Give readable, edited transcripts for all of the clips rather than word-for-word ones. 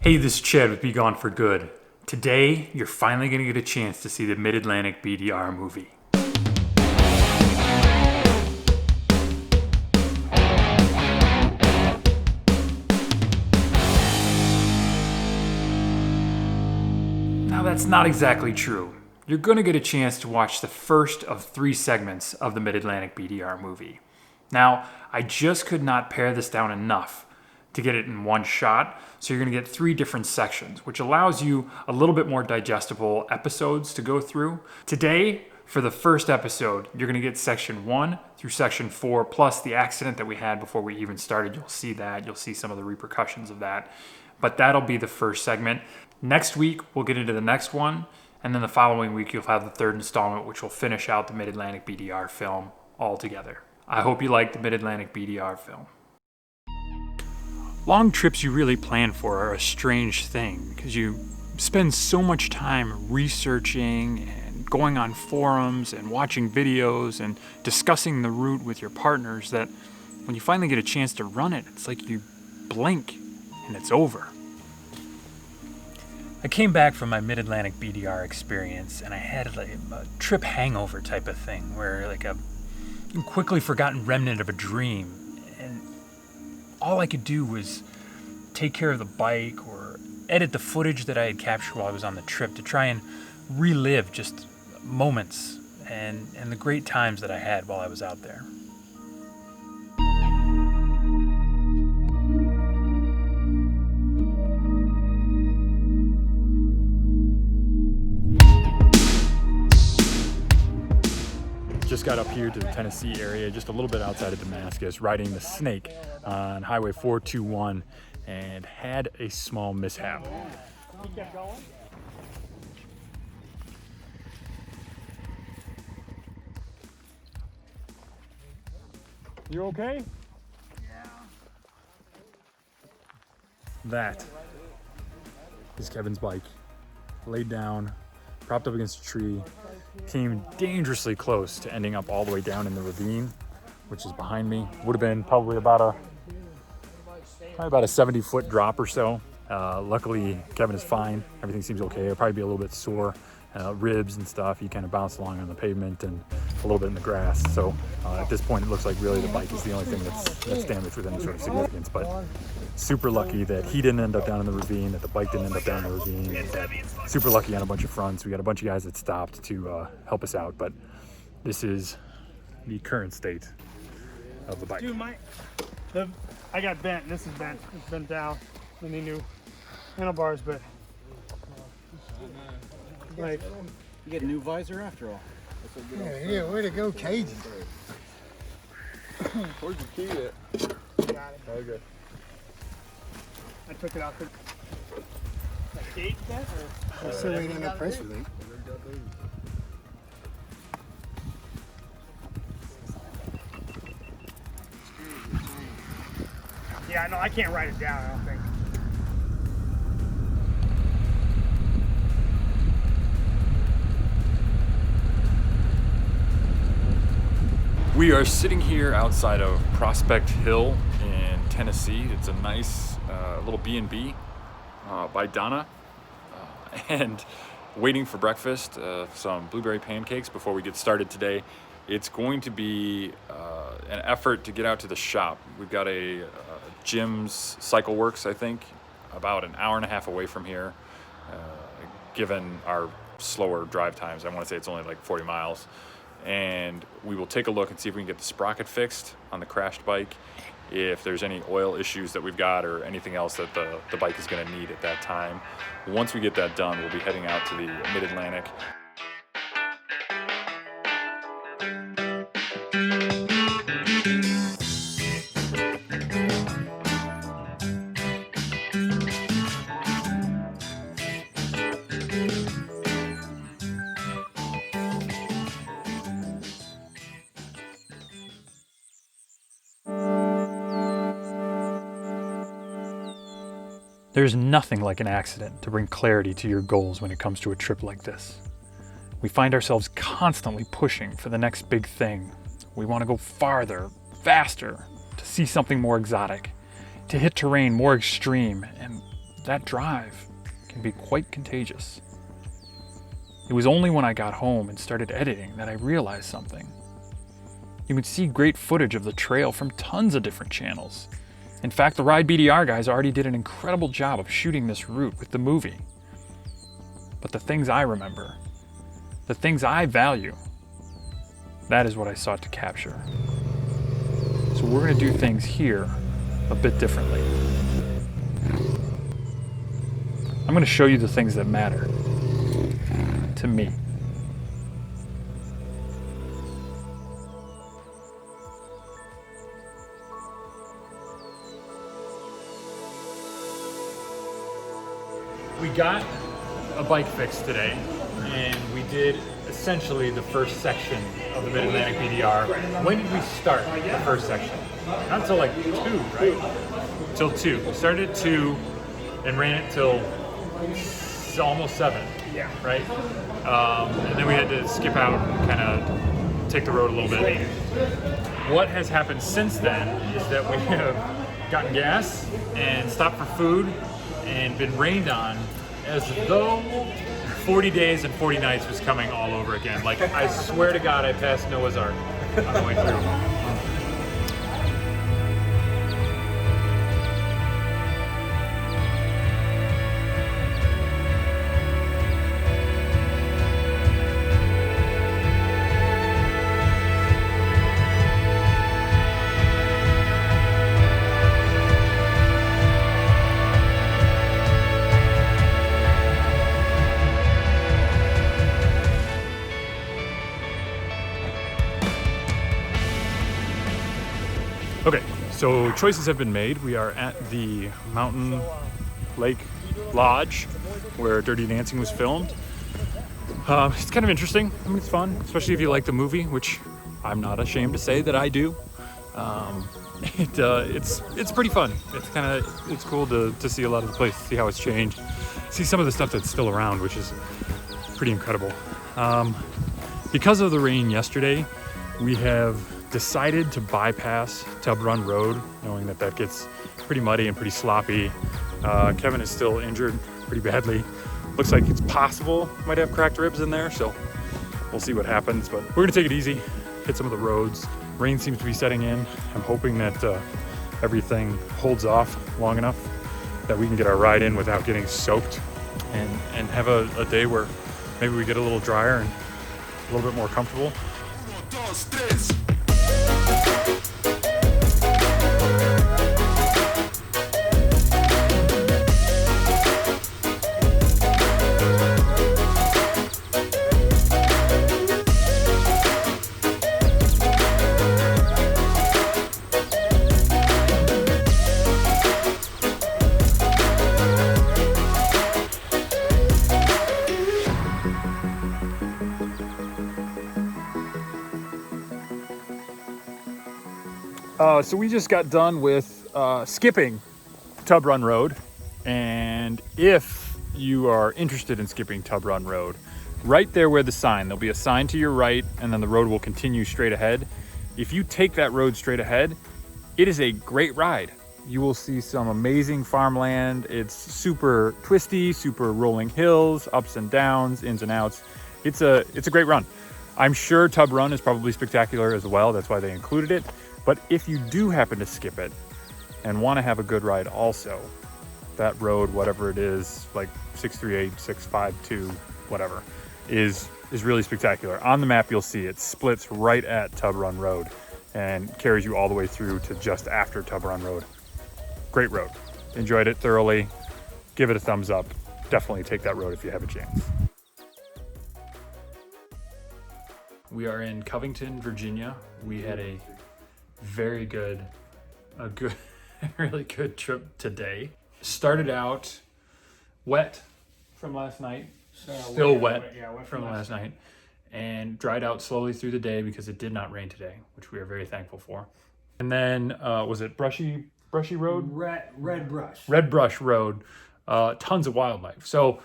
Hey, this is Chad with BeGoneForGood. Today, you're finally going to get a chance to see the Mid-Atlantic BDR movie. Now, that's not exactly true. You're going to get a chance to watch the first of 3 segments of the Mid-Atlantic BDR movie. Now, I just could not pare this down enough to get it in one shot, so you're going to get 3 different sections, which allows you a little bit more digestible episodes to go through. Today, for the first episode, you're going to get section 1 through section 4, plus the accident that we had before we even started. You'll see that. You'll see some of the repercussions of that. But that'll be the first segment. Next week, we'll get into the next one, and then the following week, you'll have the 3rd installment, which will finish out the Mid-Atlantic BDR film altogether. I hope you like the Mid-Atlantic BDR film. Long trips you really plan for are a strange thing because you spend so much time researching and going on forums and watching videos and discussing the route with your partners that when you finally get a chance to run it, it's like you blink and it's over. I came back from my Mid-Atlantic BDR experience and I had like a trip hangover type of thing where like a quickly forgotten remnant of a dream. All I could do was take care of the bike or edit the footage that I had captured while I was on the trip to try and relive just moments and the great times that I had while I was out there. Just got up here to the Tennessee area, just a little bit outside of Damascus, riding the Snake on Highway 421 and had a small mishap. You kept going? You okay? Yeah. That is Kevin's bike. Laid down, propped up against a tree, came dangerously close to ending up all the way down in the ravine, which is behind me. Would have been probably about a 70-foot drop or so. Luckily, Kevin is fine. Everything seems okay. He'll probably be a little bit sore, ribs and stuff. He kind of bounced along on the pavement and a little bit in the grass. So at this point, it looks like really the bike is the only thing that's damaged with any sort of significance. But super lucky that he didn't end up down in the ravine, that the bike didn't end up down in the ravine. And super lucky on a bunch of fronts. We got a bunch of guys that stopped to help us out. But this is the current state of the bike. Dude, I got bent. This is bent. It's bent down. I need new handlebars, but like you get a new visor after all. Yeah, way to go, Cajun. Where'd you keep it? got it. Okay. I took it out the gate then, or That's still waiting on the press release. yeah, no, I can't write it down. I don't think. We are sitting here outside of Prospect Hill in Tennessee. It's a nice little B&B by Donna, and waiting for breakfast, some blueberry pancakes before we get started today. It's going to be an effort to get out to the shop. We've got a Jim's Cycle Works, I think, about an hour and a half away from here, given our slower drive times. I want to say it's only like 40 miles. And we will take a look and see if we can get the sprocket fixed on the crashed bike, if there's any oil issues that we've got or anything else that the bike is going to need at that time. Once we get that done, we'll be heading out to the Mid-Atlantic. There's nothing like an accident to bring clarity to your goals when it comes to a trip like this. We find ourselves constantly pushing for the next big thing. We want to go farther, faster, to see something more exotic, to hit terrain more extreme, and that drive can be quite contagious. It was only when I got home and started editing that I realized something. You can see great footage of the trail from tons of different channels. In fact, the Ride BDR guys already did an incredible job of shooting this route with the movie. But the things I remember, the things I value, that is what I sought to capture. So we're going to do things here a bit differently. I'm going to show you the things that matter to me. We got a bike fix today, and we did essentially the first section of the Mid-Atlantic BDR. When did we start the first section? Not until like 2, right? Till 2. We started at 2 and ran it till almost 7. Yeah. Right? And then we had to skip out and kind of take the road a little bit. What has happened since then is that we have gotten gas and stopped for food and been rained on as though 40 days and 40 nights was coming all over again. Like, I swear to God, I passed Noah's Ark on the way through. Okay, so choices have been made. We are at the Mountain Lake Lodge where Dirty Dancing was filmed. It's kind of interesting. I mean, it's fun, especially if you like the movie, which I'm not ashamed to say that I do. It's pretty fun. It's cool to see a lot of the place, see how it's changed, see some of the stuff that's still around, which is pretty incredible. Because of the rain yesterday, we have decided to bypass Tub Run Road, knowing that gets pretty muddy and pretty sloppy. Kevin is still injured pretty badly. Looks like it's possible might have cracked ribs in there, so we'll see what happens. But we're gonna take it easy, hit some of the roads. Rain seems to be setting in. I'm hoping that everything holds off long enough that we can get our ride in without getting soaked and have a day where maybe we get a little drier and a little bit more comfortable. So we just got done with skipping Tub Run Road, and if you are interested in skipping Tub Run Road, right there where the sign, there'll be a sign to your right, and then the road will continue straight ahead. If you take that road straight ahead, it is a great ride. You will see some amazing farmland. It's super twisty, super rolling hills, ups and downs, ins and outs. It's a great run. I'm sure Tub Run is probably spectacular as well. That's why they included it. But if you do happen to skip it and want to have a good ride also, that road, whatever it is, like 638, 652, whatever, is really spectacular. On the map, you'll see it splits right at Tub Run Road and carries you all the way through to just after Tub Run Road. Great road. Enjoyed it thoroughly. Give it a thumbs up. Definitely take that road if you have a chance. We are in Covington, Virginia. We had a really good trip today. Started out wet from last night, still wet from last night, and dried out slowly through the day because it did not rain today, which we are very thankful for. And then, was it brushy road? Red brush road, tons of wildlife. So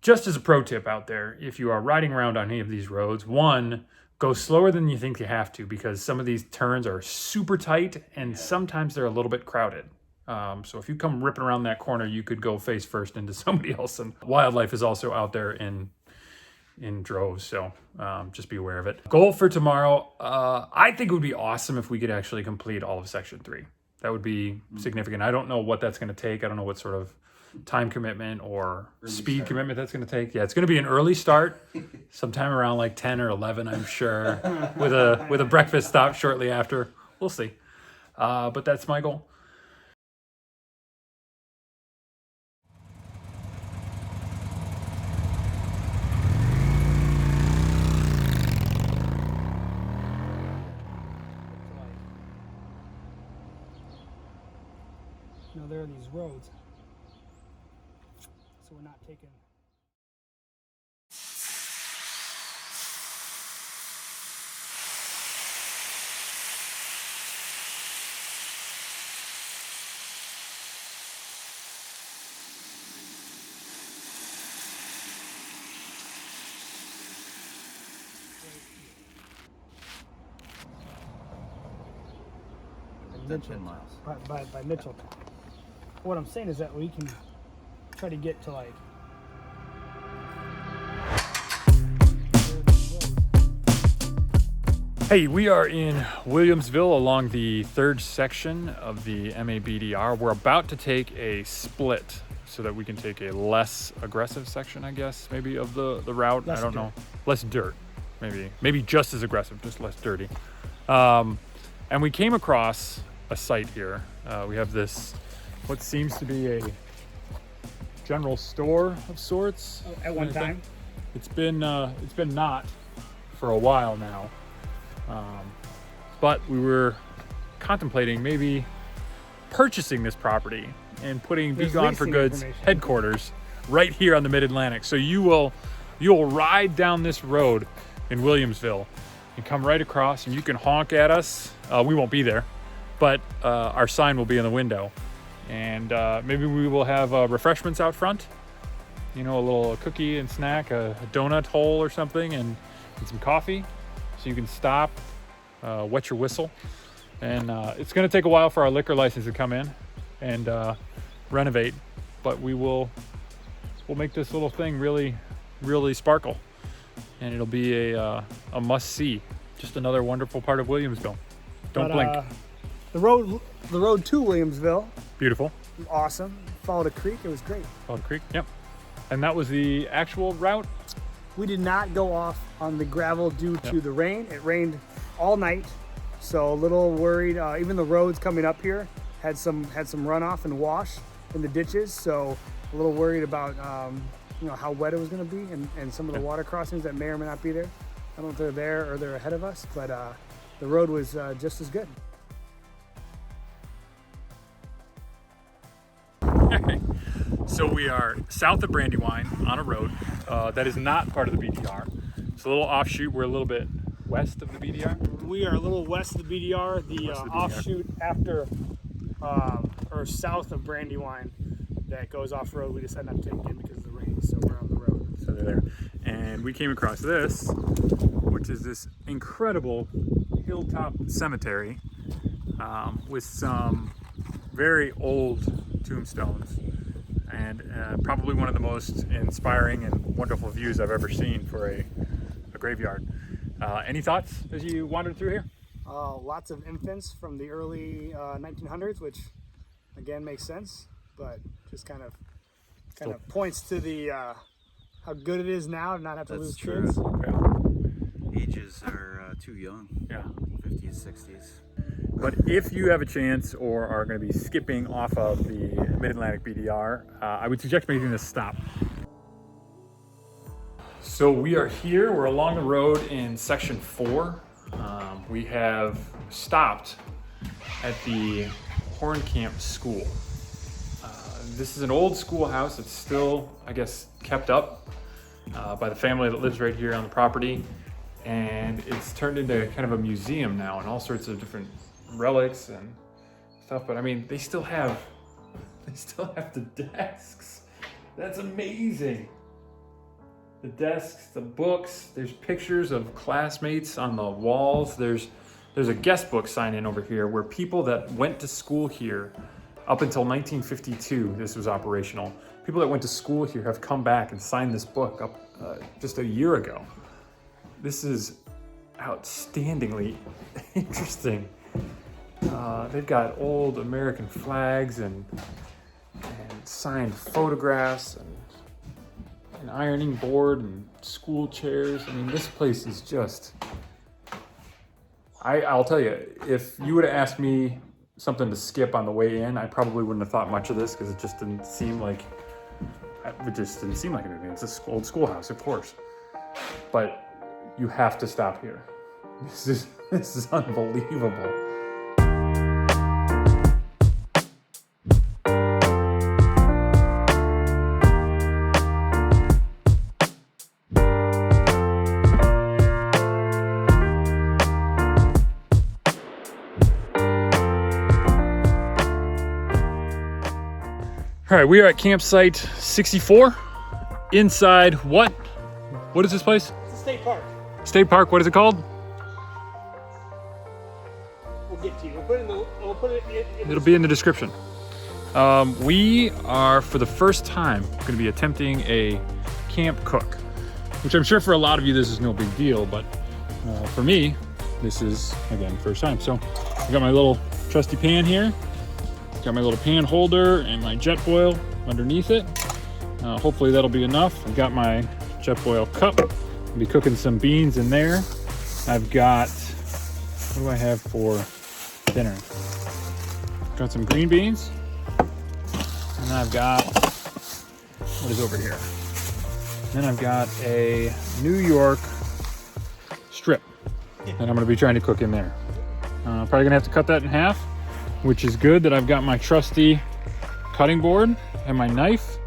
just as a pro tip out there, if you are riding around on any of these roads, one, go slower than you think you have to, because some of these turns are super tight and sometimes they're a little bit crowded. So if you come ripping around that corner, you could go face first into somebody else. And wildlife is also out there in droves, so just be aware of it. Goal for tomorrow, I think it would be awesome if we could actually complete all of section 3. That would be significant. I don't know what that's going to take. I don't know what sort of time commitment or speed commitment that's going to take. Yeah, it's going to be an early start, sometime around like 10 or 11, I'm sure, with a breakfast stop shortly after. We'll see. But that's my goal. You know, there are these roads, so we're not taking. Mitchell. 10 miles. By Mitchell. What I'm saying is that we can try to get to like. Hey, we are in Williamsville along the 3rd section of the MABDR. We're about to take a split so that we can take a less aggressive section, I guess, maybe of the route. I don't know. Less dirt, maybe. Maybe just as aggressive, just less dirty. And we came across a site here. We have this, what seems to be a general store of sorts. At one time. It's been not for a while now. But we were contemplating maybe purchasing this property and putting BeGoneForGood's headquarters right here on the Mid-Atlantic. So you'll ride down this road in Williamsville and come right across, and you can honk at us. We won't be there, but our sign will be in the window. And maybe we will have refreshments out front. You know, a little cookie and snack, a donut hole or something, and some coffee. So you can stop, wet your whistle. And it's gonna take a while for our liquor license to come in and renovate, but we'll make this little thing really, really sparkle. And it'll be a must-see. Just another wonderful part of Williamsville. Don't blink. The road to Williamsville. Beautiful. Awesome. Followed a creek. It was great. Followed a creek. Yep. And that was the actual route. We did not go off on the gravel due to the rain. It rained all night, so a little worried. Even the roads coming up here had some runoff and wash in the ditches, so a little worried about how wet it was going to be, and some of the water crossings that may or may not be there. I don't know if they're there or they're ahead of us, but the road was just as good. So we are south of Brandywine on a road that is not part of the BDR. It's a little offshoot. We're a little bit west of the BDR. We are a little west of the BDR. The offshoot after or south of Brandywine that goes off road. We decided not to take it because of the rain, so we're on the road. So they're there. And we came across this, which is this incredible hilltop cemetery with some very old tombstones. And probably one of the most inspiring and wonderful views I've ever seen for a graveyard. Any thoughts as you wandered through here? Lots of infants from the early 1900s, which again makes sense, but just kind of points to the how good it is now to not have to lose kids. Yeah. Ages are too young. Yeah. 50s, 60s. But if you have a chance or are going to be skipping off of the Mid-Atlantic BDR, I would suggest making this stop. So we are here, we're along the road in section 4. We have stopped at the Horncamp School. This is an old schoolhouse that's still, I guess, kept up by the family that lives right here on the property. And it's turned into kind of a museum now and all sorts of different relics and stuff. But I mean, they still have the desks. That's amazing. The desks, the books, there's pictures of classmates on the walls. There's a guest book sign in over here where people that went to school here Up until 1952, this was operational. People that went to school here have come back and signed this book up just a year ago. This is outstandingly interesting. They've got old American flags and signed photographs and an ironing board and school chairs. I mean, this place is just, I'll tell you, if you would have asked me something to skip on the way in, I probably wouldn't have thought much of this because it just didn't seem like anything. It's an old schoolhouse, of course. But you have to stop here. This is unbelievable. All right, we are at campsite 64. Inside what? What is this place? It's a state park. State park, what is it called? We'll get to you. We'll put it in It'll be in the description. We are, for the first time, gonna be attempting a camp cook, which I'm sure for a lot of you this is no big deal, but for me, this is, again, first time. So I got my little trusty pan here. Got my little pan holder and my jet boil underneath it. Hopefully that'll be enough. I've got my jet boil cup. I'll be cooking some beans in there. I've got, what do I have for dinner? Got some green beans. And then I've got, what is over here? Then I've got a New York strip that I'm gonna be trying to cook in there. Probably gonna have to cut that in half, which is good that I've got my trusty cutting board and my knife,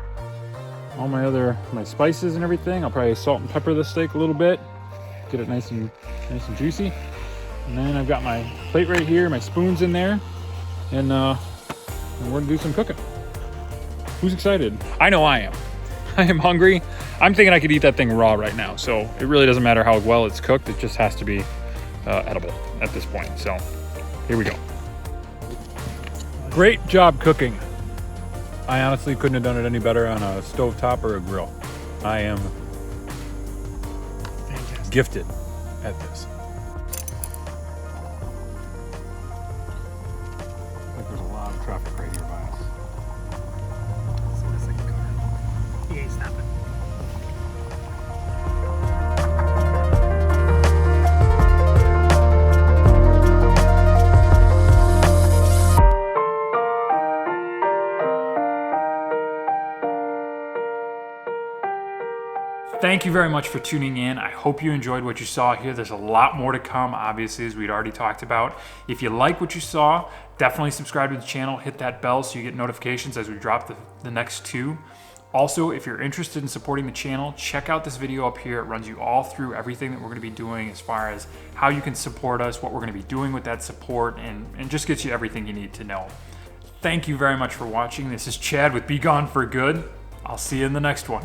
all my spices and everything. I'll probably salt and pepper the steak a little bit, get it nice and juicy. And then I've got my plate right here, my spoons in there, and we're gonna do some cooking. Who's excited? I know I am. I am hungry. I'm thinking I could eat that thing raw right now, so it really doesn't matter how well it's cooked. It just has to be edible at this point. So here we go. Great job cooking. I honestly couldn't have done it any better on a stovetop or a grill. I am gifted at this. I think there's a lot of traffic right here by us. He ain't stopping. Thank you very much for tuning in. I hope you enjoyed what you saw here. There's a lot more to come, obviously, as we'd already talked about. If you like what you saw, definitely subscribe to the channel, hit that bell so you get notifications as we drop the next two. Also, if you're interested in supporting the channel, check out this video up here. It runs you all through everything that we're gonna be doing as far as how you can support us, what we're gonna be doing with that support, and just gets you everything you need to know. Thank you very much for watching. This is Chad with Be Gone for Good. I'll see you in the next one.